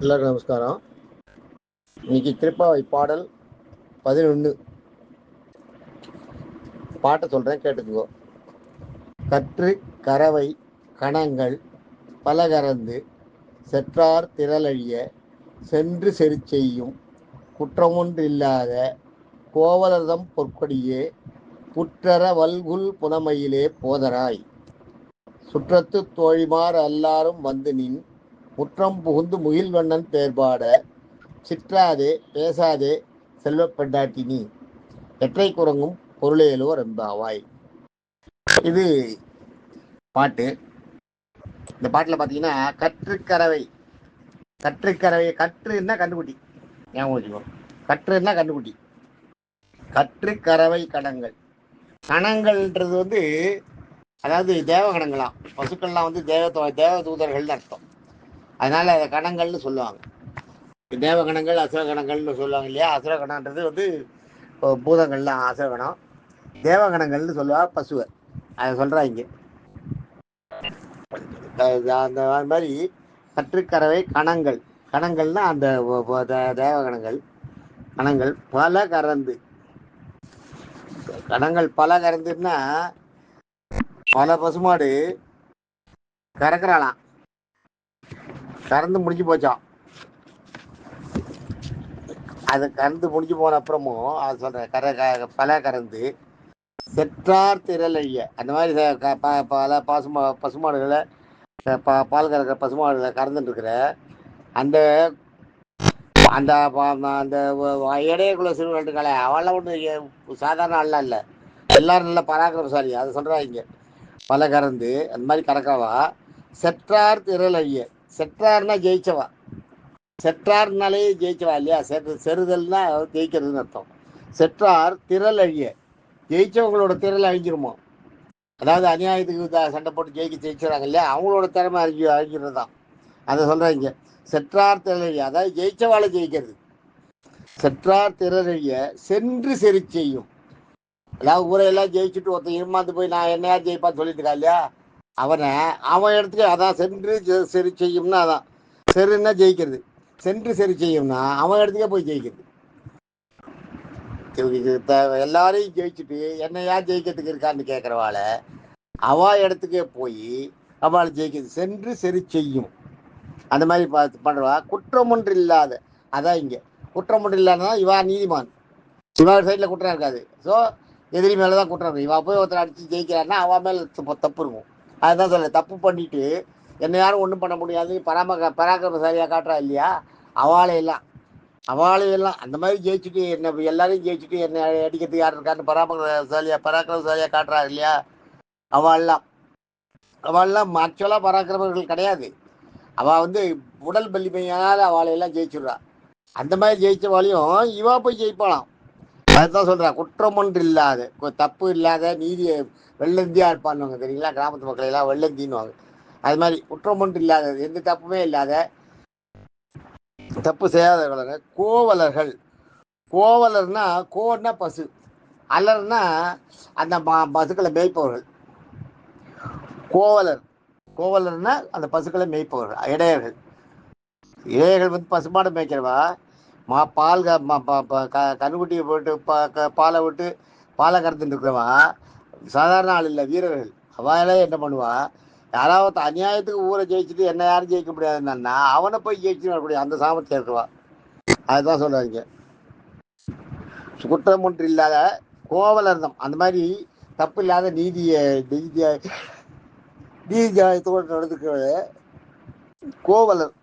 எல்லாருக்கும் நமஸ்காரம். இன்னைக்கு திருப்பாவை பாடல் 11 பாட்டை சொல்றேன், கேட்டுக்கோ. கற்று கரவை கணங்கள் பலகரந்து செற்றார் திரளழிய சென்று செறிச்செய்யும் குற்றமொன்றில்லாத கோவலர்தம் பொற்கொடியே புற்றர வல்குல் புனமையிலே போதராய் சுற்றத்து தோழிமார் எல்லாரும் வந்து நின் முற்றம் புகுந்து முகில்வண்ணன் பேர்பாட சிற்றாதே பேசாதே செல்வ பெண்டாட்டினி எற்றை குரங்கும் பொருளேலோ ரெம்பாவாய். இது பாட்டு. இந்த பாட்டில் பார்த்தீங்கன்னா கற்றுக்கறவை கற்றுன்னா கண்டுகுட்டி, ஞாபகம் வச்சுக்கோ. கற்றுன்னா கண்டுகுட்டி. கற்றுக்கறவை கணங்கள்ன்றது அதாவது தேவகணங்களாம். பசுக்கள்லாம் தேவ தூதர்கள்னு அர்த்தம். அதனால அதை கணங்கள்னு சொல்லுவாங்க. தேவகணங்கள் அசுரகணங்கள்னு சொல்லுவாங்க இல்லையா. அசுரகணன்றது பூதங்கள்லாம் அசுரகணம். தேவகணங்கள்னு சொல்லுவாங்க பசுவை. அதை சொல்றாங்க. அந்த மாதிரி கற்றுக்கறவை கணங்கள்னா அந்த தேவகணங்கள். கணங்கள் பல கறந்துன்னா பல பசுமாடு கறக்குறாளாம். கறந்து முடிஞ்சு போச்சான். அது கறந்து முடிஞ்சு போன அப்புறமும் அது சொல்றேன், பல கறந்து செற்றார் திரளழிய, அந்த மாதிரி பல பசுமாடுகளை பால் கறக்கிற பசுமாடுகளை கறந்துட்டு இருக்கிற அந்த அந்த அந்த இடையக்குள்ள சிறுவர்கள் இருக்காளே, அவெல்லாம் ஒன்று சாதாரண ஆள்லாம் இல்லை. எல்லாரும் நல்ல பராக்கிரமசாலி. அதை சொல்றாங்க. பல கறந்து அந்த மாதிரி கறக்கவா செற்றார் திரளழிய. செற்றார்னா ஜெயிச்சவா. செற்றார்னாலே ஜெயிச்சவா இல்லையா. செறுதல்னா ஜெயிக்கிறதுன்னு அர்த்தம். செற்றார் திரள் அழிய, ஜெயிச்சவங்களோட திரள் அழிஞ்சிருமோ. அதாவது அநியாயத்துக்கு சண்டை போட்டு ஜெயிச்சுறாங்க இல்லையா, அவங்களோட திறமை அழிஞ்சிறது தான். அதை சொல்றாங்க. செற்றார் திரளழிய, அதாவது ஜெயிச்சவாளை ஜெயிக்கிறது. செற்றார் திரளழிய சென்று செறி செய்யும். அதாவது ஊரையெல்லாம் ஜெயிச்சுட்டு ஒருத்தன் இருமாந்து போய் நான் என்னையா ஜெயிப்பான்னு சொல்லிட்டு இருக்கா இல்லையா, அவன் இடத்துக்கு அதான் சென்று செறி செய்யும்னா, அதான் செருன்னா ஜெயிக்கிறது. சென்று செறி செய்யும்னா அவன் இடத்துக்கே போய் ஜெயிக்கிறது. எல்லாரையும் ஜெயிச்சுட்டு என்னையா ஜெயிக்கிறதுக்கு இருக்கான்னு கேட்கறவாள அவா இடத்துக்கே போய் அவளை ஜெயிக்கிறது. சென்று செறி செய்யும். அந்த மாதிரி பண்றவா குற்றம் ஒன்று இல்லாத. அதான் இங்க குற்றம் ஒன்று இல்லாததான் இவா நீதிமான். இவா சைட்ல குற்றம் இருக்காது. ஸோ எதிரி மேலதான் குற்றம் இருக்கும். இவா போய் ஒருத்தர் அடிச்சு ஜெயிக்கிறான்னா அவ மேல தப்பு இருக்கும். அதுதான் சொல்ல, தப்பு பண்ணிட்டு என்ன யாரும் ஒன்றும் பண்ண முடியாது பராக்கிரமசாலியா காட்டுறா இல்லையா, அவாளையெல்லாம் அந்த மாதிரி ஜெயிச்சுட்டு என்ன எல்லாரையும் ஜெயிச்சுட்டு என்ன அடிக்கிறதுக்கு யார் இருக்கான்னு பராக்கிரமசாலியா காட்டுறா இல்லையா, அவள்லாம் ஆக்சுவலா பராக்கிரமர்கள் கிடையாது. அவள் உடல் வலிமையால அவளையெல்லாம் ஜெயிச்சுடுறா. அந்த மாதிரி ஜெயிச்சவாளையும் இவா போய் ஜெயிப்பாளாம். அதுதான் சொல்றா, குற்றம் ஒன்று இல்லாத, தப்பு இல்லாத நீதியை வெள்ளந்தியா இருப்பான்னு தெரியுங்களா. கிராமத்து மக்களை எல்லாம் வெள்ளந்தின்னுவாங்க. அது மாதிரி குற்றம் ஒன்று இல்லாத, எந்த தப்புமே இல்லாத, தப்பு செய்யாதவர்கள் கோவலர்கள். கோவலர்னா கோன்னா பசு, அலர்னா அந்த பசுக்களை மேய்ப்பவர்கள். கோவலர்னா அந்த பசுக்களை மேய்ப்பவர்கள். இடையர்கள் பசுமாடு மேய்க்கிறவா. பால் கண்ணுக்குட்டியை போட்டு பாலை விட்டு பாலை கறந்துட்டு இருக்கிறவா சாதாரண ஆள் இல்லை, வீரர்கள். அவெல்லாம் என்ன பண்ணுவா, யாராவது அநியாயத்துக்கு ஊரை ஜெயிச்சுட்டு என்ன யாரும் ஜெயிக்க முடியாதுன்னா அவனை போய் ஜெயிச்சு வரக்கூடிய அந்த சாமர்த்தியம் இருக்குவா. அதுதான் சொல்றாங்க. குற்றம் ஒன்று இல்லாத கோவலர்தம், அந்த மாதிரி தப்பு இல்லாத நீதியாயத்தோடு நடந்துக்கிறது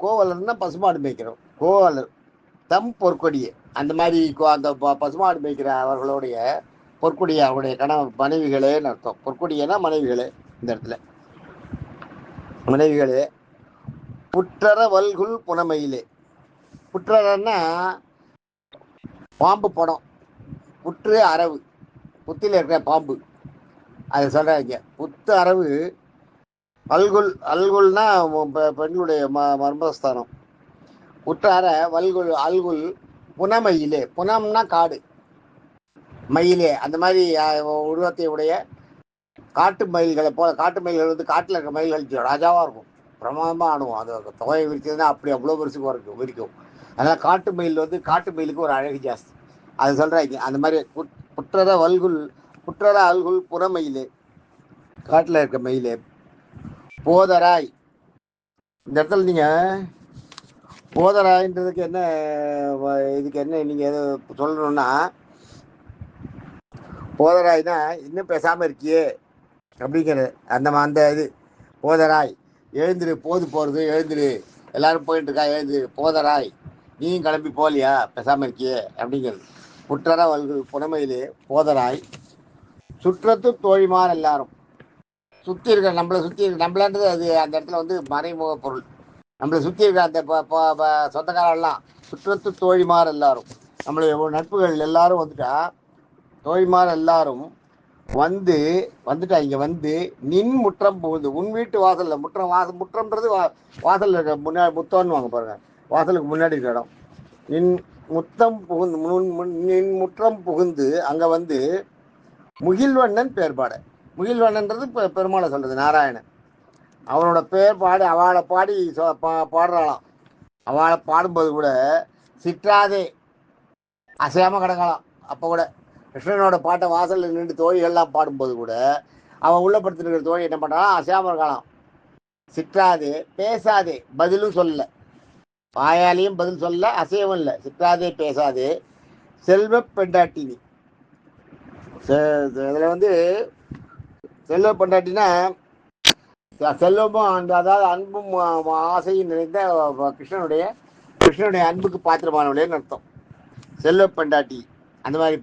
கோவலர்னா பசுமாடு மேய்க்கிறோம். கோவலர் தம் பொற்கொடியே, அந்த மாதிரி அந்த பசுமாடு மேய்க்கிற அவர்களுடைய பொற்கொடியே, அவருடைய மனைவிகளேன்னு அர்த்தம். பொற்கொடியேனா மனைவிகளே. இந்த இடத்துல மனைவிகளே புற்றர வல்குல் புனமையிலே. புற்றரன்னா பாம்பு படம், புற்று அரவு, புத்தில இருக்கிற பாம்பு, அது சொல்றாங்க. புத்து அரவு. அல்குல்னா பெண்களுடைய மர்மஸ்தானம். புற்றார அல்குல் புனமையிலே. புனம்னா காடு, மயிலே அந்த மாதிரி உருவத்தை உடைய காட்டு மயில்களை போல. காட்டு மயில்கள் காட்டுல இருக்க மயில்கள் ராஜாவா இருக்கும். பிரமாதமாக ஆடுவோம். அது தொகையை விரிச்சதுன்னா அப்படி அவ்வளோ பெருசுக்கு வரைக்கும் விரிக்கும். அதனால் காட்டு மயில் வந்து காட்டு மயிலுக்கு ஒரு அழகு ஜாஸ்தி. அது சொல்கிறாங்க அந்த மாதிரி புற்றர வல்குல் புற்றர அல்குல் புறமயிலே, காட்டில் இருக்க மயிலே. போதராய், இந்த இடத்துல நீங்கள் போதராயின்றதுக்கு என்ன, இதுக்கு என்ன நீங்கள் எது சொல்லணும்னா, போதராய்னா இன்னும் பேசாமல் இருக்கியே அப்படிங்கிறது. அந்த இது போதராய், எழுந்துரு, போது போகிறது எழுந்துரு, எல்லாரும் போயிட்டு இருக்கா எழுந்துரு, போதராய், நீயும் கிளம்பி போலியா பேசாமல் இருக்கியே அப்படிங்கிறது. புற்றர வல்குல் புறமையிலே போதராய், சுற்றத்து தோழிமார் எல்லாரும், சுற்றி இருக்க நம்மளை சுற்றி இருக்க நம்மளன்றது அது அந்த இடத்துல வந்து மறைமுக பொருள். நம்மளை சுற்றி இருக்க அந்த சொந்தக்காரெல்லாம் சுற்றத்து தோழிமார் எல்லாரும், நம்மளுடைய நட்புகள் எல்லாரும் வந்துட்டா, தோழிமார் எல்லாரும் வந்துட்டா இங்கே வந்து நின் முற்றம் புகுந்து, உன் வீட்டு வாசலில், முற்றம்ன்றது வாசலில் இருக்க முன்னாடி முத்தம்னு வாங்க பாருங்க, வாசலுக்கு முன்னாடி இருக்க இடம். நின் முத்தம் புகுந்து, நின் முற்றம் புகுந்து அங்கே வந்து முகில்வண்ணன் பேர்பாட, முகில்வண்ணன்றது பெருமாளை சொல்றது, நாராயணன். அவனோட பேர்பாடு அவளை பாடி பாடுறாளாம். அவளை பாடும்போது கூட சிற்றாதே அசையாமல் கிடக்கலாம். அப்போ கூட கிருஷ்ணனோட பாட்டை வாசலில் நின்று தோழிகள்லாம் பாடும்போது கூட அவன் உள்ள படுத்துருக்கிற தோழி என்ன பண்ணுறான், அசையாமல் இருக்கலாம். சிற்றாதே பேசாதே, பதிலும் சொல்லலை, வாயாலையும் பதில் சொல்ல, அசையவும் இல்லை. சிற்றாதே பேசாதே செல்வ பெண்டாட்டினி. இதில் வந்து செல்வ பெண்டாட்டினா செல்வமும் அதாவது அன்பும் ஆசையும் நிறைந்த கிருஷ்ணனுடைய அன்புக்கு பாத்திரமானவளேன்னு அர்த்தம். செல்வ பெண்டாட்டி அந்த மாதிரி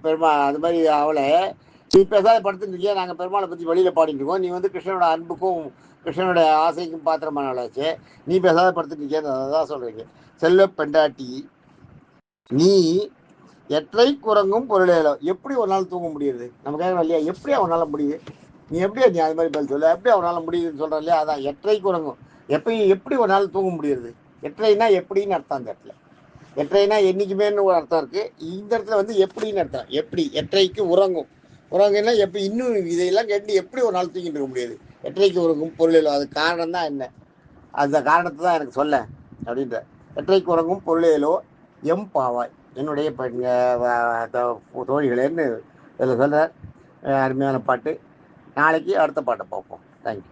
அந்த மாதிரி அவளை, நீ பேசாத படுத்துட்டு இருக்கியா, நாங்கள் பெருமாளை பற்றி வெளியில் பாடிட்டு இருக்கோம், நீ வந்து கிருஷ்ணனோட அன்புக்கும் கிருஷ்ணனுடைய ஆசைக்கும் பாத்திரமானவளாச்சு, நீ பேசாத படுத்துட்டு இருக்கியா, அதான் சொல்கிறீங்க. செல்வ பெண்டாட்டி நீ எற்றை குரங்கும் பொருளேலோ, எப்படி ஒரு நாள் தூங்க முடியுது, நம்ம கேட்கறோம் இல்லையா, எப்படி அவனால் முடியுது, நீ எப்படியா நீ அது மாதிரி பதில் சொல்ல, எப்படி அவனால் முடியுதுன்னு சொல்கிற இல்லையா, அதான் எற்றை குரங்கும். எப்படி ஒரு நாள் தூங்க முடியுது, எற்றைனா எப்படின்னு அர்த்தம். அந்த இடத்துல எற்றைனா என்றைக்குமேன்னு ஒரு அர்த்தம் இருக்குது, இந்த இடத்துல வந்து எப்படின்னு அர்த்தம். எப்படி எற்றைக்கு உறங்கும், உறங்குன்னா எப்படி, இன்னும் இதையெல்லாம் கேட்டு எப்படி ஒரு நாள் தூங்கிட்டு இருக்க முடியாது, எற்றைக்கு உறங்கும் பொருளேலோ, அது காரணம் தான் என்ன, அந்த காரணத்தை தான் எனக்கு சொல்ல அப்படின்ற. எற்றைக்கு உறங்கும் பொருளேலோ எம் பாவாய், என்னுடைய தோழிகளேன்னு இதில் சொல்கிற அருமையான பாட்டு. நாளைக்கு அடுத்த பாட்டை பார்ப்போம். தேங்க்யூ.